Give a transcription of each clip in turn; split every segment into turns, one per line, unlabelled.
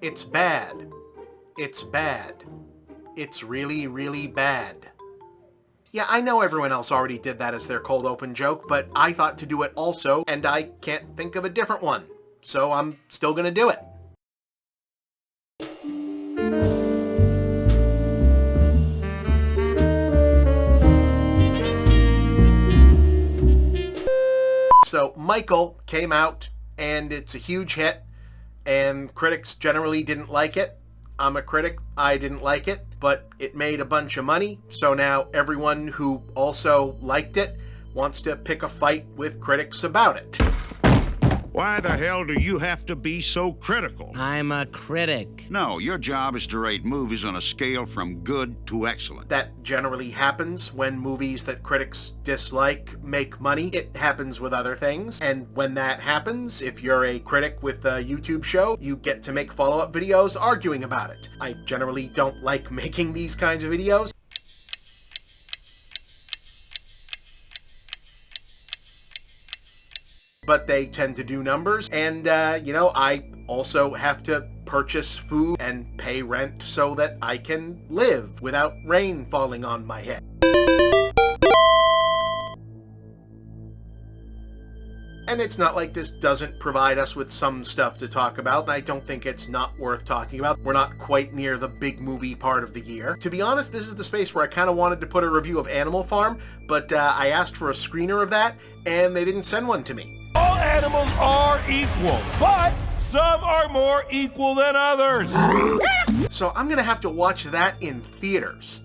It's bad. It's bad. It's really, really bad. Yeah, I know everyone else already did that as their cold open joke, but I thought to do it also, and I can't think of a different one. So I'm still gonna do it. So Michael came out, and it's a huge hit, and critics generally didn't like it. I'm a critic, I didn't like it, but it made a bunch of money, so now everyone who also liked it wants to pick a fight with critics about it.
Why the hell do you have to be so critical?
I'm a critic.
No, your job is to rate movies on a scale from good to excellent.
That generally happens when movies that critics dislike make money. It happens with other things, and when that happens, if you're a critic with a YouTube show, you get to make follow-up videos arguing about it. I generally don't like making these kinds of videos. But they tend to do numbers, and I also have to purchase food and pay rent so that I can live without rain falling on my head. And it's not like this doesn't provide us with some stuff to talk about, and I don't think it's not worth talking about. We're not quite near the big movie part of the year. To be honest, this is the space where I kind of wanted to put a review of Animal Farm, but I asked for a screener of that, and they didn't send one to me.
All animals are equal, but some are more equal than others.
So I'm gonna have to watch that in theaters.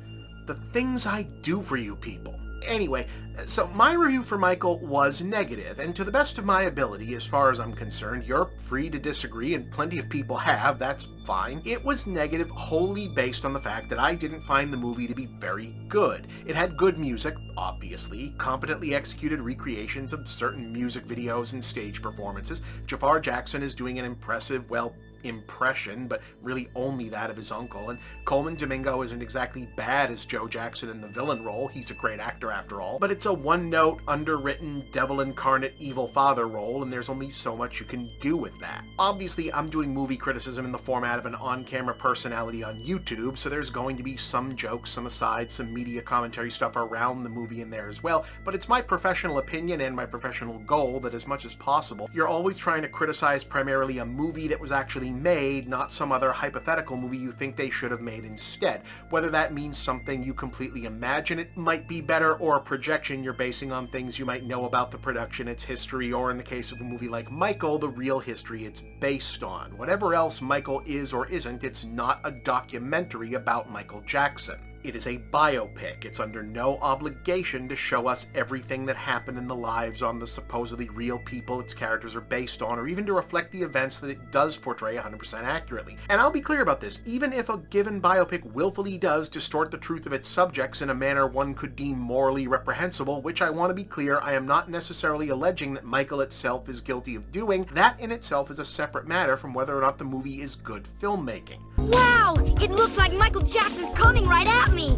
The things I do for you people. Anyway, so my review for Michael was negative, and to the best of my ability, as far as I'm concerned, you're free to disagree, and plenty of people have, that's fine. It was negative wholly based on the fact that I didn't find the movie to be very good. It had good music, obviously, competently executed recreations of certain music videos and stage performances. Jafar Jackson is doing an impressive, impression, but really only that of his uncle, and Coleman Domingo isn't exactly bad as Joe Jackson in the villain role. He's a great actor after all, but it's a one-note, underwritten, devil-incarnate evil father role, and there's only so much you can do with that. Obviously, I'm doing movie criticism in the format of an on-camera personality on YouTube, so there's going to be some jokes, some asides, some media commentary stuff around the movie in there as well, but it's my professional opinion and my professional goal that as much as possible, you're always trying to criticize primarily a movie that was actually made, not some other hypothetical movie you think they should have made instead. Whether that means something you completely imagine it might be better, or a projection you're basing on things you might know about the production, its history, or in the case of a movie like Michael, the real history it's based on. Whatever else Michael is or isn't, it's not a documentary about Michael Jackson. It is a biopic. It's under no obligation to show us everything that happened in the lives on the supposedly real people its characters are based on, or even to reflect the events that it does portray 100% accurately. And I'll be clear about this, even if a given biopic willfully does distort the truth of its subjects in a manner one could deem morally reprehensible, which I want to be clear, I am not necessarily alleging that Michael itself is guilty of doing. That in itself is a separate matter from whether or not the movie is good filmmaking.
Wow! It looks like Michael Jackson's coming right at me!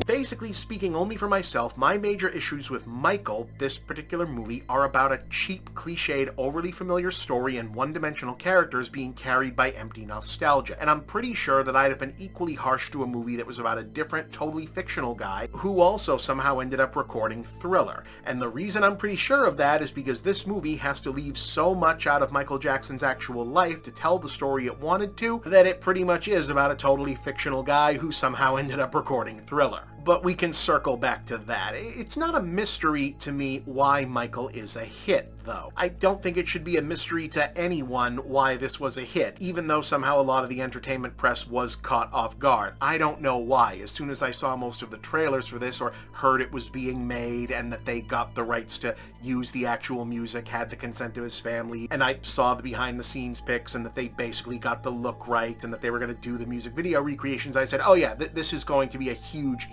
Basically, speaking only for myself, my major issues with Michael, this particular movie, are about a cheap, cliched, overly familiar story and one-dimensional characters being carried by empty nostalgia. And I'm pretty sure that I'd have been equally harsh to a movie that was about a different, totally fictional guy who also somehow ended up recording Thriller. And the reason I'm pretty sure of that is because this movie has to leave so much out of Michael Jackson's actual life to tell the story it wanted to, that it pretty much is about a totally fictional guy who somehow ended up recording Thriller. But we can circle back to that. It's not a mystery to me why Michael is a hit, though. I don't think it should be a mystery to anyone why this was a hit, even though somehow a lot of the entertainment press was caught off guard. I don't know why. As soon as I saw most of the trailers for this, or heard it was being made, and that they got the rights to use the actual music, had the consent of his family, and I saw the behind-the-scenes pics, and that they basically got the look right, and that they were going to do the music video recreations, I said, oh yeah, this is going to be a huge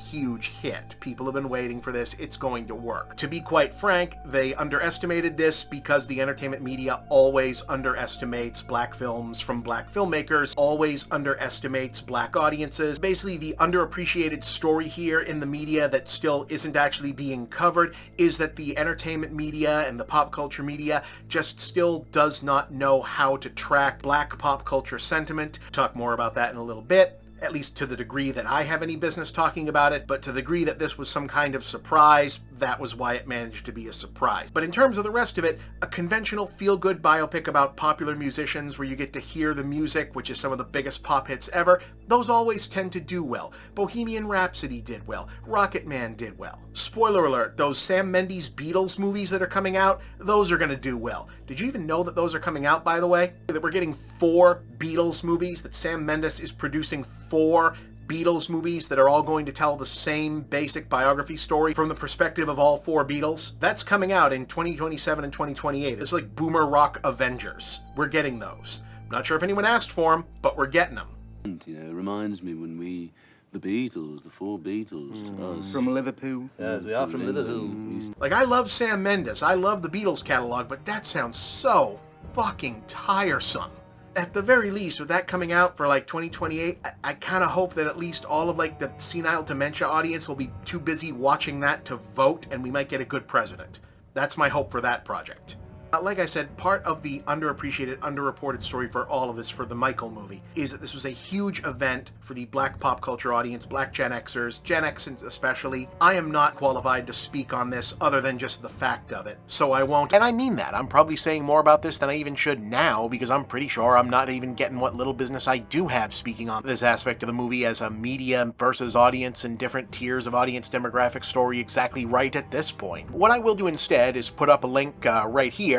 hit. People have been waiting for this. It's going to work. To be quite frank, they underestimated this this because the entertainment media always underestimates black films from black filmmakers, always underestimates black audiences. Basically, the underappreciated story here in the media that still isn't actually being covered is that the entertainment media and the pop culture media just still does not know how to track black pop culture sentiment. Talk more about that in a little bit. At least to the degree that I have any business talking about it, but to the degree that this was some kind of surprise, that was why it managed to be a surprise. But in terms of the rest of it, a conventional feel-good biopic about popular musicians where you get to hear the music, which is some of the biggest pop hits ever, those always tend to do well. Bohemian Rhapsody did well. Rocket Man did well. Spoiler alert, those Sam Mendes Beatles movies that are coming out, those are going to do well. Did you even know that those are coming out, by the way? That we're getting 4 Beatles movies, that Sam Mendes is producing 4 Beatles movies that are all going to tell the same basic biography story from the perspective of all 4 Beatles. That's coming out in 2027 and 2028. It's like Boomer Rock Avengers. We're getting those. I'm not sure if anyone asked for them, but we're getting them.
You know, it reminds me when the Beatles, the 4 Beatles, us.
From Liverpool.
Yes, we are from Liverpool.
Like, I love Sam Mendes. I love the Beatles catalog, but that sounds so fucking tiresome. At the very least, with that coming out for like 2028, I kind of hope that at least all of like the senile dementia audience will be too busy watching that to vote, and we might get a good president. That's my hope for that project. Like I said, part of the underappreciated, underreported story for all of this, for the Michael movie, is that this was a huge event for the black pop culture audience, black Gen Xers, Gen X especially. I am not qualified to speak on this other than just the fact of it, so I won't. And I mean that. I'm probably saying more about this than I even should now, because I'm pretty sure I'm not even getting what little business I do have speaking on this aspect of the movie as a media versus audience and different tiers of audience demographic story exactly right at this point. What I will do instead is put up a link right here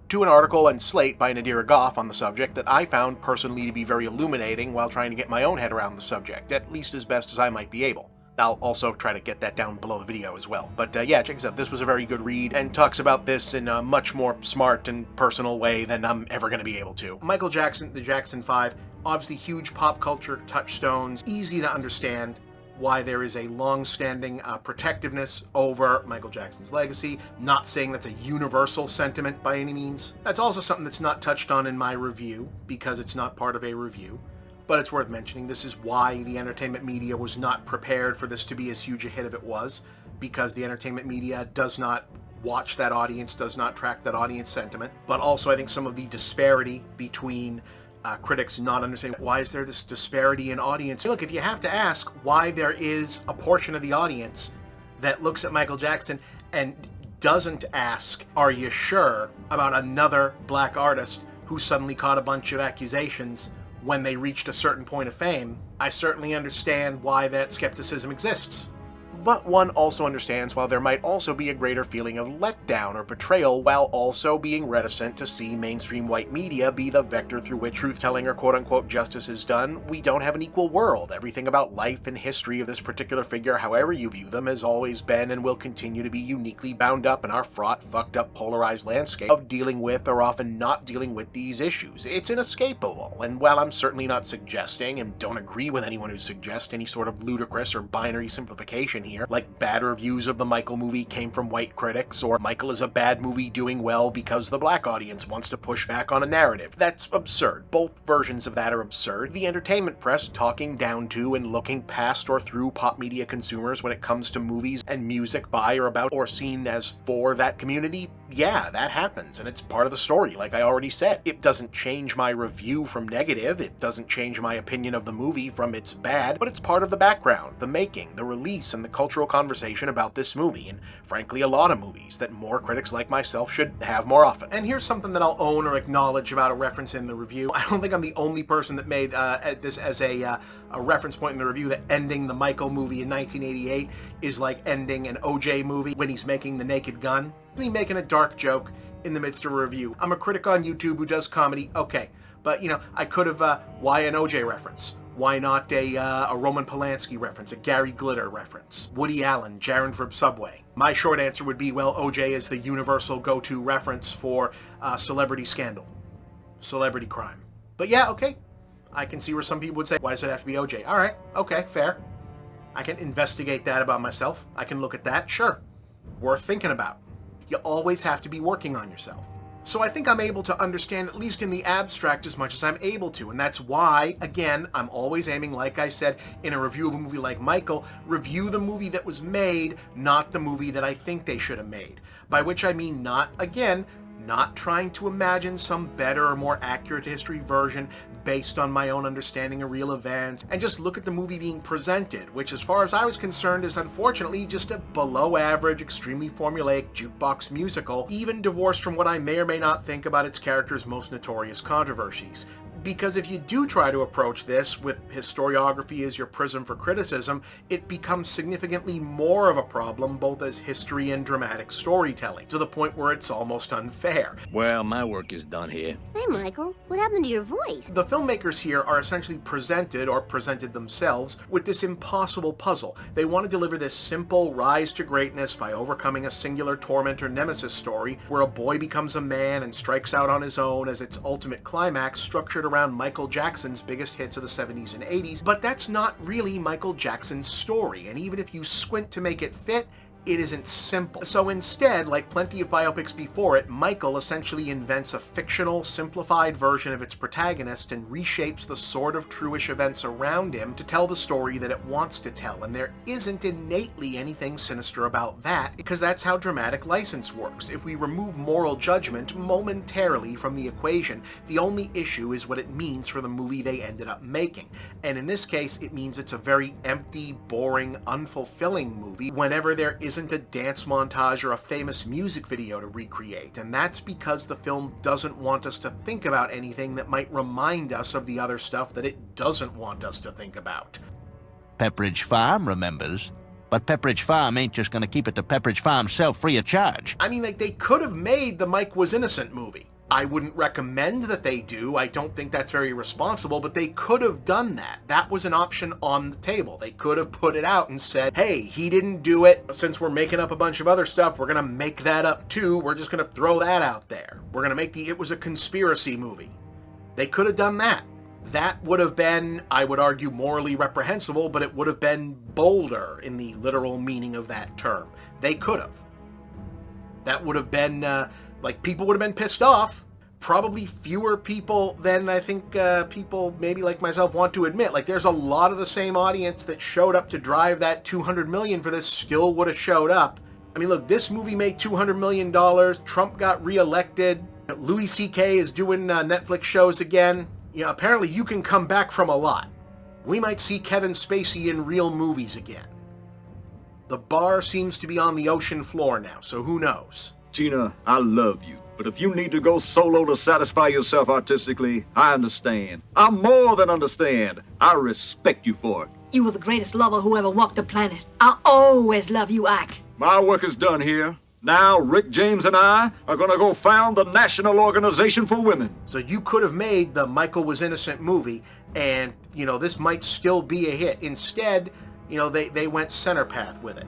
to an article on Slate by Nadira Goffe on the subject that I found personally to be very illuminating while trying to get my own head around the subject, at least as best as I might be able. I'll also try to get that down below the video as well. But yeah, check this out. This was a very good read and talks about this in a much more smart and personal way than I'm ever going to be able to. Michael Jackson, the Jackson 5, obviously huge pop culture touchstones, easy to understand why there is a long-standing protectiveness over Michael Jackson's legacy. Not saying that's a universal sentiment by any means. That's also something that's not touched on in my review, because it's not part of a review. But it's worth mentioning. This is why the entertainment media was not prepared for this to be as huge a hit as it was, because the entertainment media does not watch that audience, does not track that audience sentiment. But also I think some of the disparity between critics not understanding why is there this disparity in audience. Look, if you have to ask why there is a portion of the audience that looks at Michael Jackson and doesn't ask, are you sure, about another black artist who suddenly caught a bunch of accusations when they reached a certain point of fame, I certainly understand why that skepticism exists. But one also understands why there might also be a greater feeling of letdown or betrayal while also being reticent to see mainstream white media be the vector through which truth-telling or quote-unquote justice is done. We don't have an equal world. Everything about life and history of this particular figure, however you view them, has always been and will continue to be uniquely bound up in our fraught, fucked up, polarized landscape of dealing with or often not dealing with these issues. It's inescapable, and while I'm certainly not suggesting and don't agree with anyone who suggests any sort of ludicrous or binary simplification here, like bad reviews of the Michael movie came from white critics, or Michael is a bad movie doing well because the black audience wants to push back on a narrative. That's absurd. Both versions of that are absurd. The entertainment press talking down to and looking past or through pop media consumers when it comes to movies and music by or about or seen as for that community, yeah, that happens, and it's part of the story, like I already said. It doesn't change my review from negative, it doesn't change my opinion of the movie from it's bad, but it's part of the background, the making, the release, and the cultural conversation about this movie, and frankly a lot of movies that more critics like myself should have more often. And here's something that I'll own or acknowledge about a reference in the review. I don't think I'm the only person that made this as a reference point in the review, that ending the Michael movie in 1988 is like ending an OJ movie when he's making The Naked Gun. Me making a dark joke in the midst of a review. I'm a critic on YouTube who does comedy, okay, but you know, I could have, why an OJ reference? Why not a Roman Polanski reference, a Gary Glitter reference, Woody Allen, Jaron from Subway? My short answer would be, well, OJ is the universal go-to reference for celebrity scandal, celebrity crime. But yeah, okay, I can see where some people would say, why does it have to be OJ? All right, okay, fair. I can investigate that about myself. I can look at that, sure. Worth thinking about. You always have to be working on yourself. So I think I'm able to understand, at least in the abstract, as much as I'm able to, and that's why, again, I'm always aiming, like I said, in a review of a movie like Michael, review the movie that was made, not the movie that I think they should have made. By which I mean not trying to imagine some better or more accurate history version based on my own understanding of real events, and just look at the movie being presented, which as far as I was concerned is unfortunately just a below average, extremely formulaic jukebox musical, even divorced from what I may or may not think about its characters' most notorious controversies. Because if you do try to approach this with historiography as your prism for criticism, it becomes significantly more of a problem both as history and dramatic storytelling, to the point where it's almost unfair.
Well, my work is done here.
Hey, Michael, what happened to your voice?
The filmmakers here are essentially presented, or presented themselves, with this impossible puzzle. They want to deliver this simple rise to greatness by overcoming a singular torment or nemesis story, where a boy becomes a man and strikes out on his own as its ultimate climax, structured around Michael Jackson's biggest hits of the 70s and 80s, but that's not really Michael Jackson's story, and even if you squint to make it fit, it isn't simple. So instead, like plenty of biopics before it, Michael essentially invents a fictional, simplified version of its protagonist and reshapes the sort of true-ish events around him to tell the story that it wants to tell, and there isn't innately anything sinister about that, because that's how dramatic license works. If we remove moral judgment momentarily from the equation, the only issue is what it means for the movie they ended up making. And in this case, it means it's a very empty, boring, unfulfilling movie whenever there isn't a dance montage or a famous music video to recreate, and that's because the film doesn't want us to think about anything that might remind us of the other stuff that it doesn't want us to think about.
Pepperidge Farm remembers, but Pepperidge Farm ain't just gonna keep it to Pepperidge Farm self free of charge.
I mean, like, they could have made the Mike Was Innocent movie. I wouldn't recommend that they do. I don't think that's very responsible, but they could have done that. That was an option on the table. They could have put it out and said, hey, he didn't do it. Since we're making up a bunch of other stuff, we're going to make that up too. We're just going to throw that out there. We're going to make It Was a Conspiracy movie. They could have done that. That would have been, I would argue, morally reprehensible, but it would have been bolder in the literal meaning of that term. They could have. That would have been... people would have been pissed off. Probably fewer people than I think people maybe like myself want to admit. Like, there's a lot of the same audience that showed up to drive that $200 million for this still would have showed up. I mean, look, this movie made $200 million. Trump got reelected. Louis C.K. is doing Netflix shows again. You know, apparently you can come back from a lot. We might see Kevin Spacey in real movies again. The bar seems to be on the ocean floor now, so who knows?
Gina, I love you, but if you need to go solo to satisfy yourself artistically, I understand. I more than understand. I respect you for it.
You were the greatest lover who ever walked the planet. I'll always love you, Ike.
My work is done here. Now, Rick James and I are going to go found the National Organization for Women.
So you could have made the Michael Was Innocent movie, and, this might still be a hit. Instead, they went center path with it.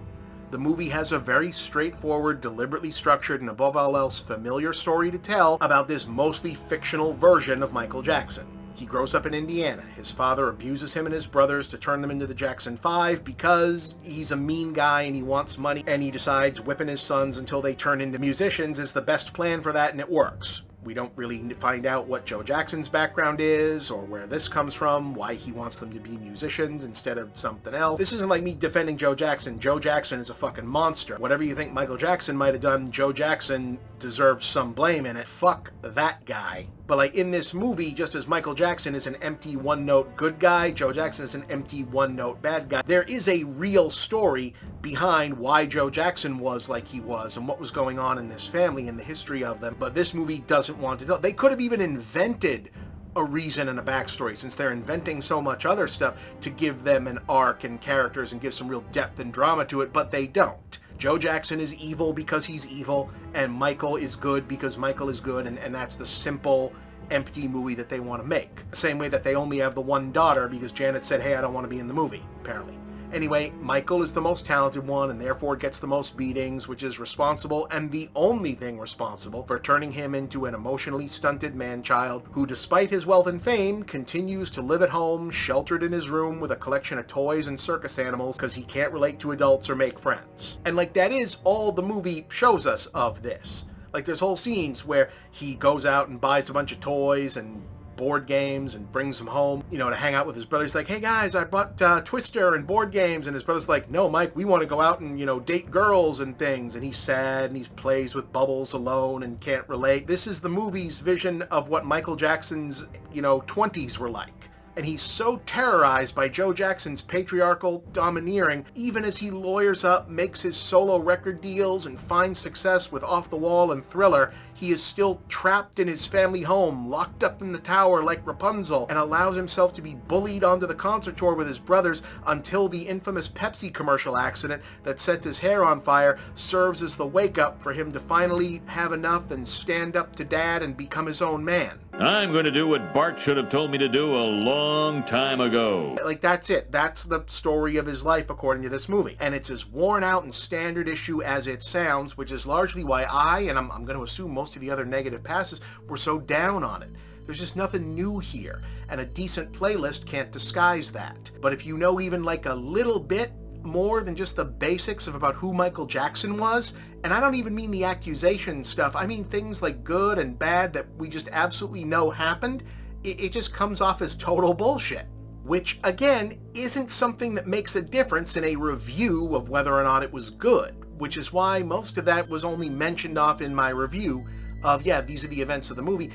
The movie has a very straightforward, deliberately structured, and above all else, familiar story to tell about this mostly fictional version of Michael Jackson. He grows up in Indiana. His father abuses him and his brothers to turn them into the Jackson 5 because he's a mean guy and he wants money, and he decides whipping his sons until they turn into musicians is the best plan for that, and it works. We don't really find out what Joe Jackson's background is, or where this comes from, why he wants them to be musicians instead of something else. This isn't like me defending Joe Jackson. Joe Jackson is a fucking monster. Whatever you think Michael Jackson might have done, Joe Jackson deserves some blame in it. Fuck that guy. But in this movie, just as Michael Jackson is an empty one-note good guy, Joe Jackson is an empty one-note bad guy. There is a real story behind why Joe Jackson was like he was and what was going on in this family and the history of them. But this movie doesn't want to tell. They could have even invented a reason and a backstory, since they're inventing so much other stuff to give them an arc and characters and give some real depth and drama to it, but they don't. Joe Jackson is evil because he's evil, and Michael is good because Michael is good, and that's the simple, empty movie that they want to make. Same way that they only have the one daughter because Janet said, hey, I don't want to be in the movie, apparently. Anyway, Michael is the most talented one and therefore gets the most beatings, which is responsible and the only thing responsible for turning him into an emotionally stunted man-child who, despite his wealth and fame, continues to live at home, sheltered in his room with a collection of toys and circus animals because he can't relate to adults or make friends. And that is all the movie shows us of this. There's whole scenes where he goes out and buys a bunch of toys and board games and brings them home, to hang out with his brother. He's like, hey guys, I bought Twister and board games. And his brother's like, no, Mike, we want to go out and, date girls and things. And he's sad and he plays with bubbles alone and can't relate. This is the movie's vision of what Michael Jackson's, 20s were like. And he's so terrorized by Joe Jackson's patriarchal domineering, even as he lawyers up, makes his solo record deals, and finds success with Off the Wall and Thriller, he is still trapped in his family home, locked up in the tower like Rapunzel, and allows himself to be bullied onto the concert tour with his brothers until the infamous Pepsi commercial accident that sets his hair on fire serves as the wake-up for him to finally have enough and stand up to Dad and become his own man.
I'm going to do what Bart should have told me to do a long time ago.
That's it. That's the story of his life, according to this movie. And it's as worn out and standard issue as it sounds, which is largely why I'm going to assume most of the other negative passes, were so down on it. There's just nothing new here, and a decent playlist can't disguise that. But if you know even a little bit more than just the basics of about who Michael Jackson was, and I don't even mean the accusation stuff, I mean things like good and bad that we just absolutely know happened, it just comes off as total bullshit. Which, again, isn't something that makes a difference in a review of whether or not it was good, which is why most of that was only mentioned off in my review of, yeah, these are the events of the movie.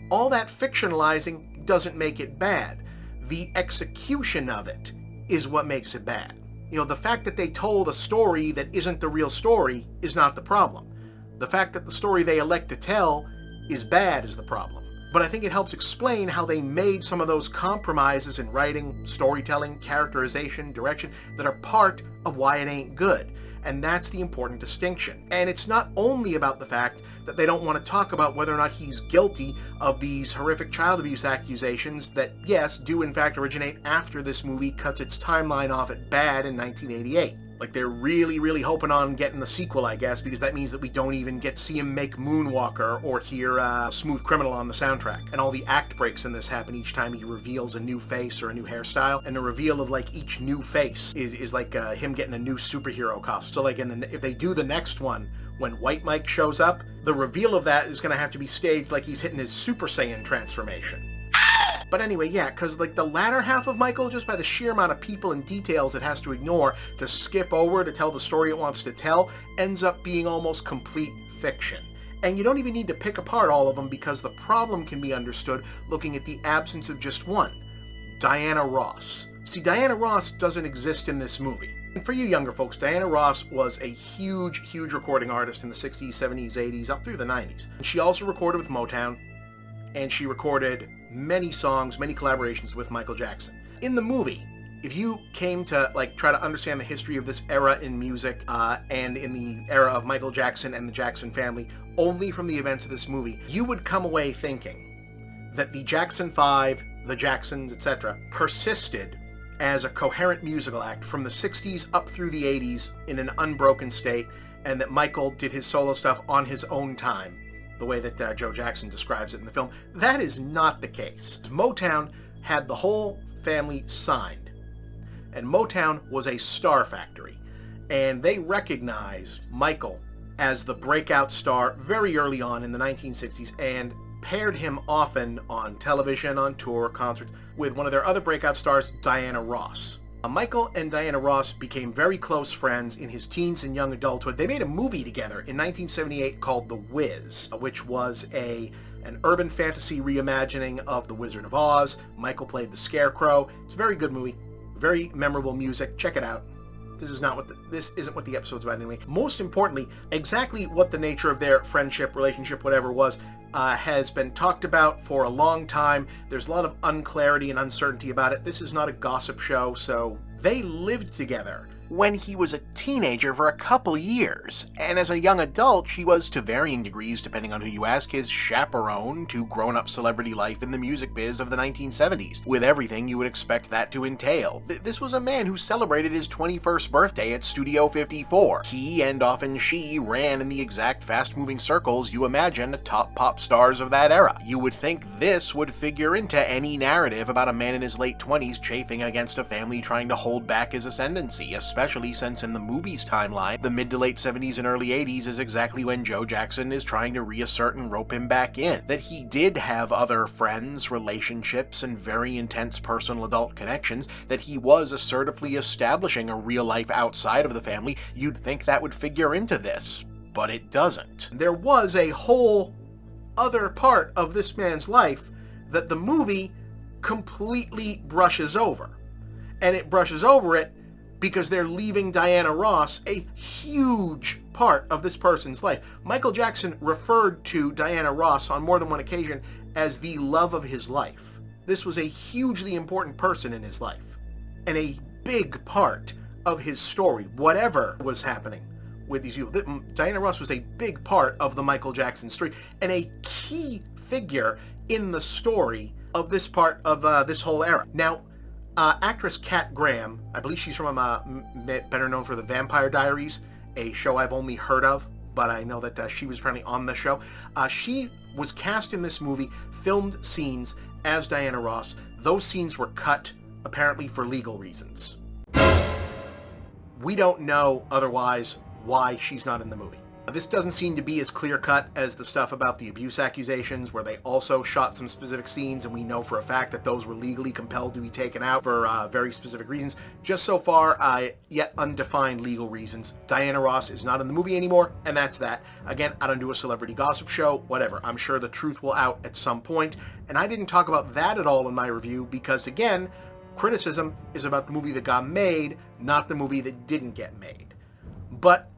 All that fictionalizing doesn't make it bad. The execution of it is what makes it bad. The fact that they told a story that isn't the real story is not the problem. The fact that the story they elect to tell is bad is the problem. But I think it helps explain how they made some of those compromises in writing, storytelling, characterization, direction that are part of why it ain't good. And that's the important distinction. And it's not only about the fact that they don't want to talk about whether or not he's guilty of these horrific child abuse accusations that, yes, do in fact originate after this movie cuts its timeline off at bad in 1988. They're really, really hoping on getting the sequel, I guess, because that means that we don't even get to see him make Moonwalker or hear Smooth Criminal on the soundtrack. And all the act breaks in this happen each time he reveals a new face or a new hairstyle. And the reveal of each new face is him getting a new superhero costume. So if they do the next one, when White Mike shows up, the reveal of that is going to have to be staged like he's hitting his Super Saiyan transformation. But anyway, yeah, because the latter half of Michael, just by the sheer amount of people and details it has to ignore to skip over to tell the story it wants to tell, ends up being almost complete fiction. And you don't even need to pick apart all of them because the problem can be understood looking at the absence of just one, Diana Ross. See, Diana Ross doesn't exist in this movie. And for you younger folks, Diana Ross was a huge, huge recording artist in the 60s, 70s, 80s, up through the 90s. And she also recorded with Motown, and she recorded many songs, many collaborations with Michael Jackson. In the movie, if you came to try to understand the history of this era in music and in the era of Michael Jackson and the Jackson family only from the events of this movie, you would come away thinking that the Jackson 5, the Jacksons, etc., persisted as a coherent musical act from the 60s up through the 80s in an unbroken state, and that Michael did his solo stuff on his own time, the way that Joe Jackson describes it in the film. That is not the case. Motown had the whole family signed, and Motown was a star factory, and they recognized Michael as the breakout star very early on in the 1960s and paired him often on television, on tour, concerts, with one of their other breakout stars, Diana Ross. Michael and Diana Ross became very close friends in his teens and young adulthood. They made a movie together in 1978 called The Wiz, which was an urban fantasy reimagining of The Wizard of Oz. Michael played the Scarecrow. It's a very good movie, very memorable music. Check it out. This isn't what the episode's about anyway. Most importantly, exactly what the nature of their friendship, relationship, whatever was, has been talked about for a long time. There's a lot of unclarity and uncertainty about it. This is not a gossip show, so They lived together when he was a teenager for a couple years, and as a young adult, she was, to varying degrees depending on who you ask, his chaperone to grown-up celebrity life in the music biz of the 1970s, with everything you would expect that to entail. This was a man who celebrated his 21st birthday at Studio 54. He, and often she, ran in the exact fast-moving circles you imagine top pop stars of that era. You would think this would figure into any narrative about a man in his late 20s chafing against a family trying to hold back his ascendancy, especially since in the movie's timeline, the mid to late 70s and early 80s is exactly when Joe Jackson is trying to reassert and rope him back in. That he did have other friends, relationships, and very intense personal adult connections, that he was assertively establishing a real life outside of the family, you'd think that would figure into this, but it doesn't. There was a whole other part of this man's life that the movie completely brushes over. And it brushes over it because they're leaving Diana Ross, a huge part of this person's life. Michael Jackson referred to Diana Ross on more than one occasion as the love of his life. This was a hugely important person in his life, and a big part of his story, whatever was happening with these people. Diana Ross was a big part of the Michael Jackson story, and a key figure in the story of this part of this whole era. Now, actress Kat Graham, I believe she's from better known for The Vampire Diaries, a show I've only heard of, but I know that she was apparently on the show. She was cast in this movie, filmed scenes as Diana Ross. Those scenes were cut, apparently for legal reasons. We don't know, otherwise, why she's not in the movie. This doesn't seem to be as clear-cut as the stuff about the abuse accusations, where they also shot some specific scenes, and we know for a fact that those were legally compelled to be taken out for very specific reasons. Just so far, yet undefined legal reasons. Diana Ross is not in the movie anymore, and that's that. Again, I don't do a celebrity gossip show, whatever. I'm sure the truth will out at some point, and I didn't talk about that at all in my review, because again, criticism is about the movie that got made, not the movie that didn't get made. But,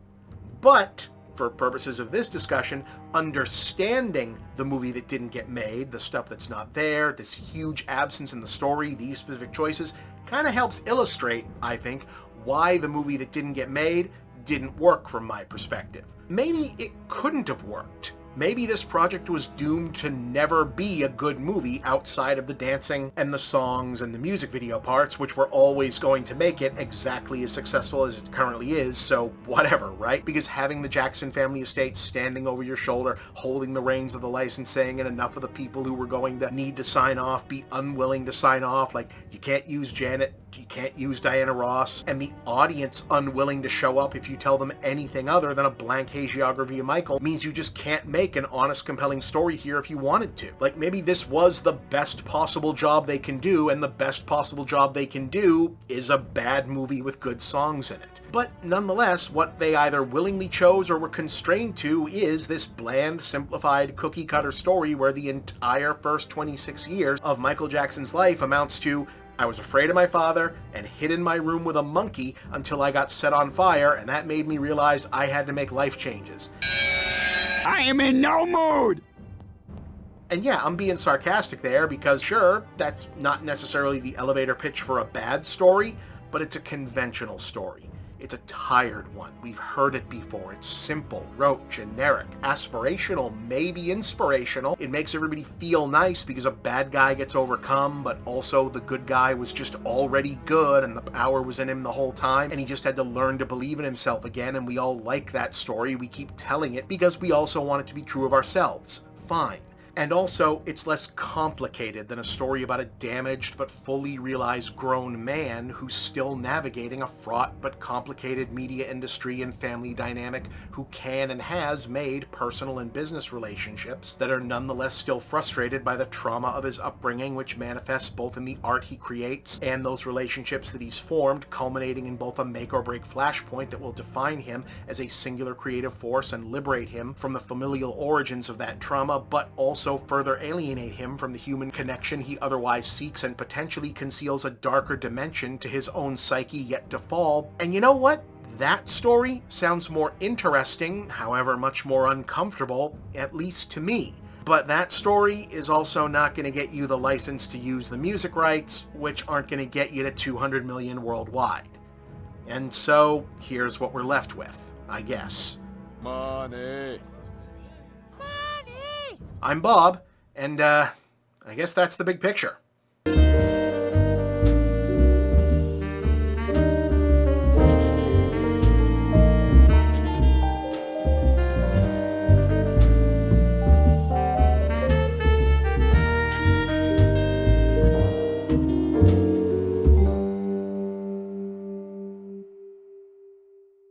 for purposes of this discussion, understanding the movie that didn't get made, the stuff that's not there, this huge absence in the story, these specific choices, kind of helps illustrate, I think, why the movie that didn't get made didn't work from my perspective. Maybe it couldn't have worked. Maybe this project was doomed to never be a good movie outside of the dancing and the songs and the music video parts, which were always going to make it exactly as successful as it currently is, so whatever, right? Because having the Jackson family estate standing over your shoulder, holding the reins of the licensing, and enough of the people who were going to need to sign off be unwilling to sign off, like you can't use Janet, you can't use Diana Ross, and the audience unwilling to show up if you tell them anything other than a blank hagiography of Michael, means you just can't make an honest, compelling story here if you wanted to. Like, maybe this was the best possible job they can do, and the best possible job they can do is a bad movie with good songs in it. But nonetheless, what they either willingly chose or were constrained to is this bland, simplified, cookie-cutter story where the entire first 26 years of Michael Jackson's life amounts to, I was afraid of my father and hid in my room with a monkey until I got set on fire, and that made me realize I had to make life changes.
I am in no mood!
And yeah, I'm being sarcastic there because sure, that's not necessarily the elevator pitch for a bad story, but it's a conventional story. It's a tired one. We've heard it before. It's simple, rote, generic, aspirational, maybe inspirational. It makes everybody feel nice because a bad guy gets overcome, but also the good guy was just already good and the power was in him the whole time, and he just had to learn to believe in himself again, and we all like that story. We keep telling it because we also want it to be true of ourselves. Fine. And also, it's less complicated than a story about a damaged but fully realized grown man who's still navigating a fraught but complicated media industry and family dynamic, who can and has made personal and business relationships that are nonetheless still frustrated by the trauma of his upbringing, which manifests both in the art he creates and those relationships that he's formed, culminating in both a make-or-break flashpoint that will define him as a singular creative force and liberate him from the familial origins of that trauma, but also further alienate him from the human connection he otherwise seeks, and potentially conceals a darker dimension to his own psyche yet to fall. And you know what? That story sounds more interesting, however much more uncomfortable, at least to me. But that story is also not going to get you the license to use the music rights, which aren't going to get you to 200 million worldwide. And so, here's what we're left with, I guess.
Money.
I'm Bob, and I guess that's the big picture.